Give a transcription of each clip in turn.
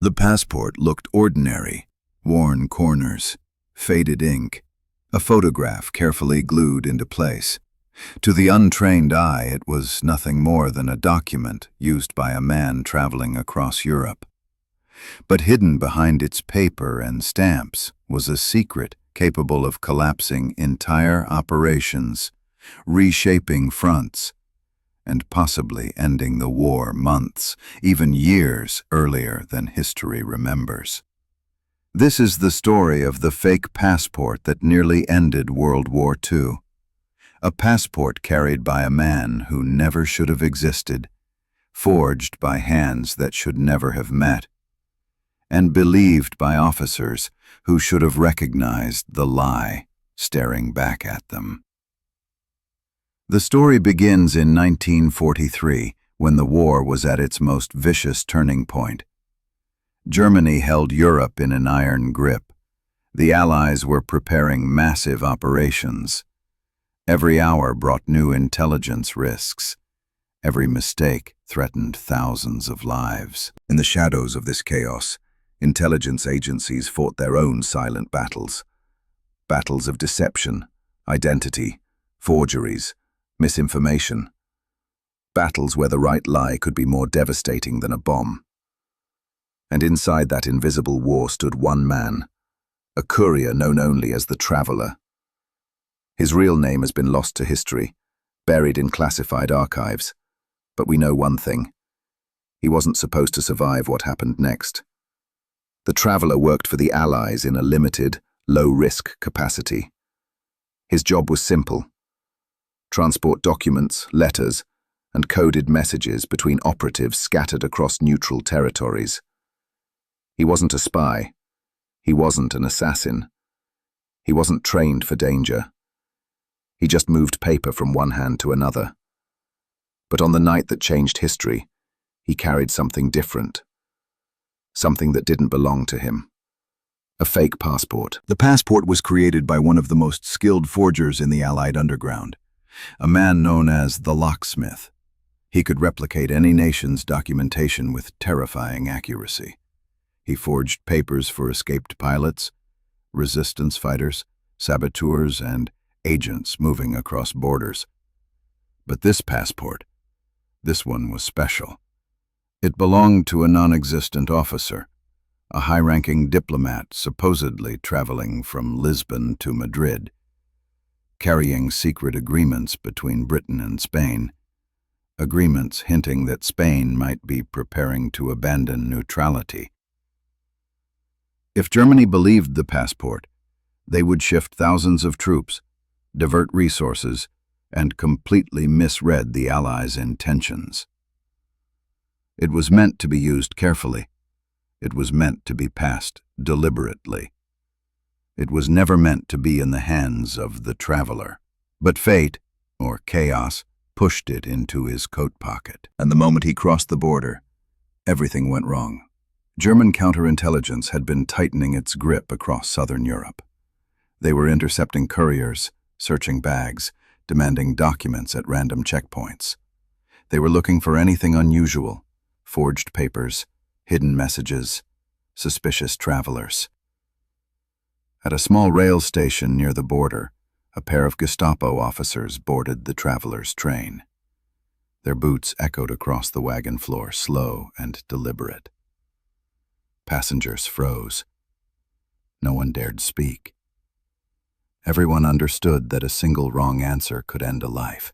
The passport looked ordinary: worn corners, faded ink, a photograph carefully glued into place. To the untrained eye, it was nothing more than a document used by a man traveling across Europe. But hidden behind its paper and stamps was a secret capable of collapsing entire operations, reshaping fronts, and possibly ending the war months, even years earlier than history remembers. This is the story of the fake passport that nearly ended World War II. A passport carried by a man who never should have existed, forged by hands that should never have met, and believed by officers who should have recognized the lie staring back at them. The story begins in 1943, when the war was at its most vicious turning point. Germany held Europe in an iron grip. The Allies were preparing massive operations. Every hour brought new intelligence risks. Every mistake threatened thousands of lives. In the shadows of this chaos, intelligence agencies fought their own silent battles. Battles of deception, identity, forgeries, misinformation. Battles where the right lie could be more devastating than a bomb. And inside that invisible war stood one man, a courier known only as the Traveler. His real name has been lost to history, buried in classified archives. But we know one thing: he wasn't supposed to survive what happened next. The Traveler worked for the Allies in a limited, low-risk capacity. His job was simple: transport documents, letters, and coded messages between operatives scattered across neutral territories. He wasn't a spy. He wasn't an assassin. He wasn't trained for danger. He just moved paper from one hand to another. But on the night that changed history, he carried something different. Something that didn't belong to him. A fake passport. The passport was created by one of the most skilled forgers in the Allied underground, a man known as the locksmith. He could replicate any nation's documentation with terrifying accuracy. He forged papers for escaped pilots, resistance fighters, saboteurs, and agents moving across borders. But this passport, this one was special. It belonged to a non-existent officer, a high-ranking diplomat supposedly traveling from Lisbon to Madrid, carrying secret agreements between Britain and Spain, agreements hinting that Spain might be preparing to abandon neutrality. If Germany believed the passport, they would shift thousands of troops, divert resources, and completely misread the Allies' intentions. It was meant to be used carefully. It was meant to be passed deliberately. It was never meant to be in the hands of the Traveler. But fate, or chaos, pushed it into his coat pocket. And the moment he crossed the border, everything went wrong. German counterintelligence had been tightening its grip across southern Europe. They were intercepting couriers, searching bags, demanding documents at random checkpoints. They were looking for anything unusual: forged papers, hidden messages, suspicious travelers. At a small rail station near the border, a pair of Gestapo officers boarded the Traveler's train. Their boots echoed across the wagon floor, slow and deliberate. Passengers froze. No one dared speak. Everyone understood that a single wrong answer could end a life.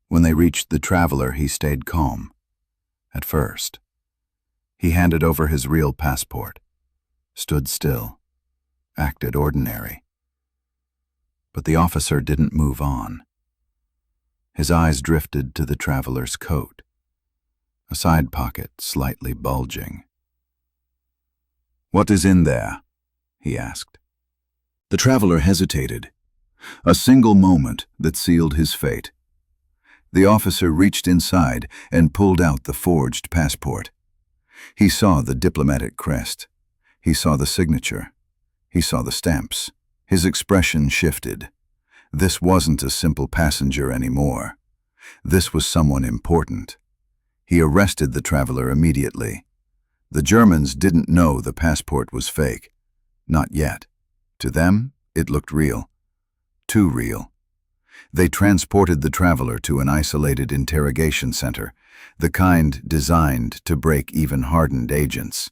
When they reached the Traveler, he stayed calm. At first, he handed over his real passport, stood still, acted ordinary. But the officer didn't move on. His eyes drifted to the Traveler's coat, a side pocket slightly bulging. "What is in there?" he asked. The Traveler hesitated, a single moment that sealed his fate. The officer reached inside and pulled out the forged passport. He saw the diplomatic crest. He saw the signature. He saw the stamps. His expression shifted. This wasn't a simple passenger anymore. This was someone important. He arrested the Traveler immediately. The Germans didn't know the passport was fake. Not yet. To them, it looked real. Too real. They transported the traveler to an isolated interrogation center, the kind designed to break even hardened agents.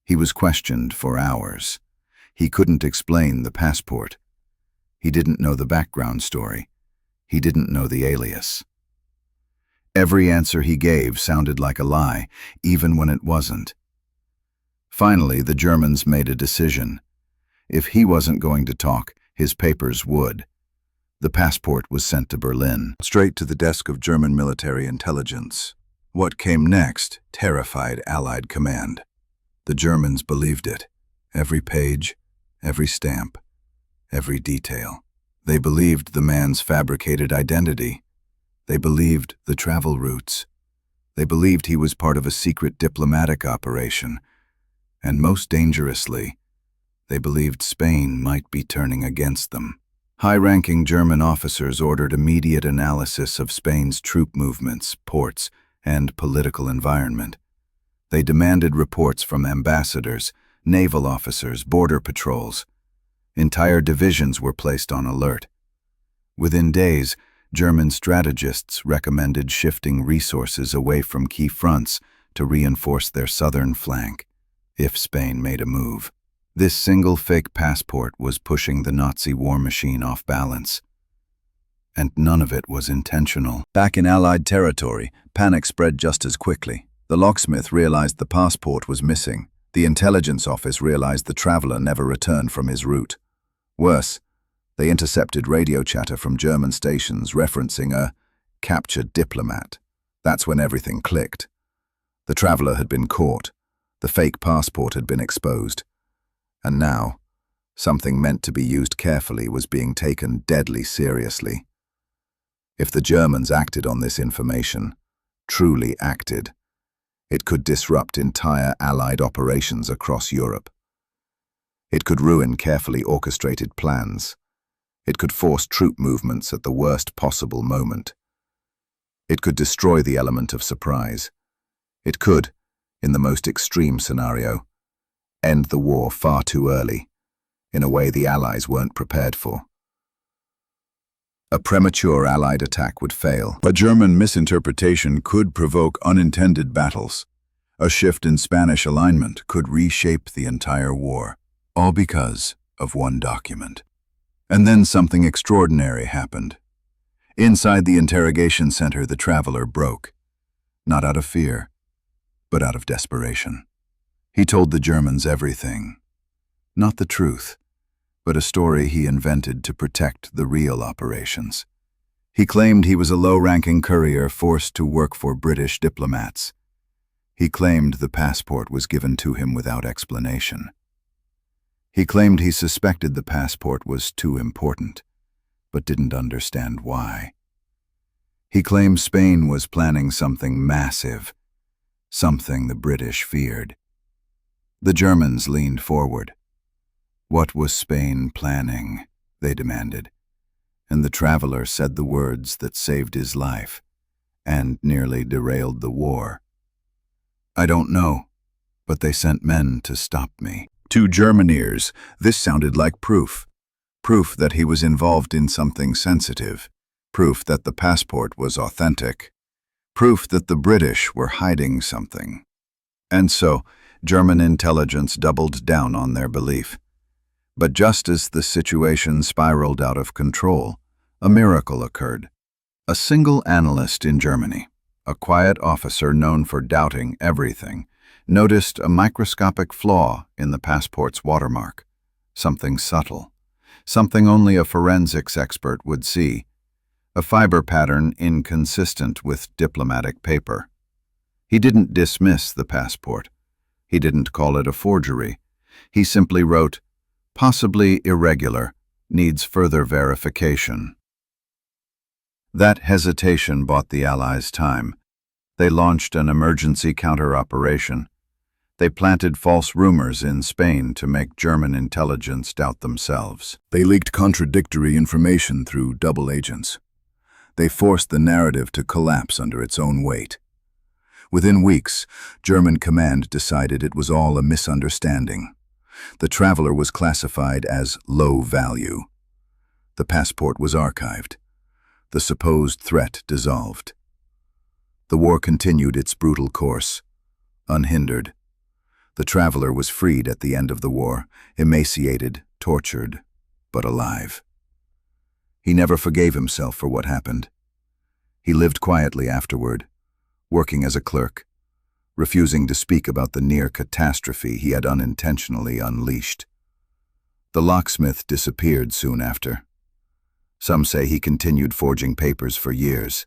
He was questioned for hours. He couldn't explain the passport. He didn't know the background story. He didn't know the alias. Every answer he gave sounded like a lie, even when it wasn't. Finally, the Germans made a decision. If he wasn't going to talk, his papers would. The passport was sent to Berlin, straight to the desk of German military intelligence. What came next terrified Allied command. The Germans believed it. Every page, every stamp, every detail. They believed the man's fabricated identity. They believed the travel routes. They believed he was part of a secret diplomatic operation. And most dangerously, they believed Spain might be turning against them. High-ranking German officers ordered immediate analysis of Spain's troop movements, ports, and political environment. They demanded reports from ambassadors, naval officers, border patrols. Entire divisions were placed on alert. Within days, German strategists recommended shifting resources away from key fronts to reinforce their southern flank, if Spain made a move. This single fake passport was pushing the Nazi war machine off balance. And none of it was intentional. Back in Allied territory, panic spread just as quickly. The locksmith realized the passport was missing. The intelligence office realized the traveler never returned from his route. Worse, they intercepted radio chatter from German stations referencing a captured diplomat. That's when everything clicked. The traveler had been caught. The fake passport had been exposed. And now, something meant to be used carefully was being taken deadly seriously. If the Germans acted on this information, truly acted, it could disrupt entire Allied operations across Europe. It could ruin carefully orchestrated plans. It could force troop movements at the worst possible moment. It could destroy the element of surprise. It could, in the most extreme scenario, end the war far too early, in a way the Allies weren't prepared for. A premature Allied attack would fail. A German misinterpretation could provoke unintended battles. A shift in Spanish alignment could reshape the entire war, all because of one document. And then something extraordinary happened. Inside the interrogation center, the traveler broke, not out of fear, but out of desperation. He told the Germans everything. Not the truth, but a story he invented to protect the real operations. He claimed he was a low-ranking courier forced to work for British diplomats. He claimed the passport was given to him without explanation. He claimed he suspected the passport was too important, but didn't understand why. He claimed Spain was planning something massive, something the British feared. The Germans leaned forward. What was Spain planning? They demanded. And the traveler said the words that saved his life and nearly derailed the war. I don't know, but they sent men to stop me. To German ears, this sounded like proof. Proof that he was involved in something sensitive. Proof that the passport was authentic. Proof that the British were hiding something. And so, German intelligence doubled down on their belief. But just as the situation spiraled out of control, a miracle occurred. A single analyst in Germany, a quiet officer known for doubting everything, noticed a microscopic flaw in the passport's watermark. Something subtle. Something only a forensics expert would see. A fiber pattern inconsistent with diplomatic paper. He didn't dismiss the passport. He didn't call it a forgery. He simply wrote, "Possibly irregular, needs further verification." That hesitation bought the Allies time. They launched an emergency counter-operation. They planted false rumors in Spain to make German intelligence doubt themselves. They leaked contradictory information through double agents. They forced the narrative to collapse under its own weight. Within weeks, German command decided it was all a misunderstanding. The traveler was classified as low value. The passport was archived. The supposed threat dissolved. The war continued its brutal course, unhindered. The traveler was freed at the end of the war, emaciated, tortured, but alive. He never forgave himself for what happened. He lived quietly afterward, working as a clerk, refusing to speak about the near catastrophe he had unintentionally unleashed. The locksmith disappeared soon after. Some say he continued forging papers for years.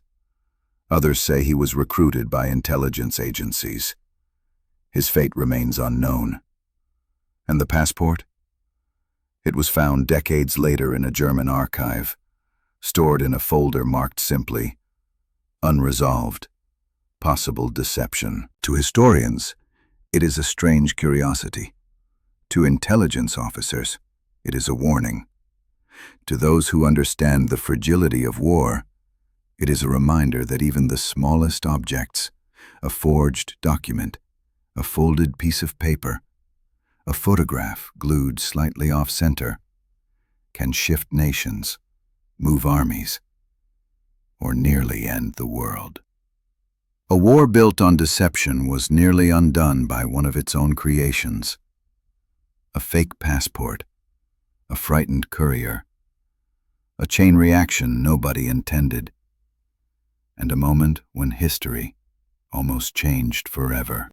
Others say he was recruited by intelligence agencies. His fate remains unknown. And the passport? It was found decades later in a German archive, stored in a folder marked simply, unresolved, possible deception. To historians, it is a strange curiosity. To intelligence officers, it is a warning. To those who understand the fragility of war, it is a reminder that even the smallest objects, a forged document, a folded piece of paper, a photograph glued slightly off-center, can shift nations, move armies, or nearly end the world. A war built on deception was nearly undone by one of its own creations. A fake passport, a frightened courier, a chain reaction nobody intended, and a moment when history almost changed forever.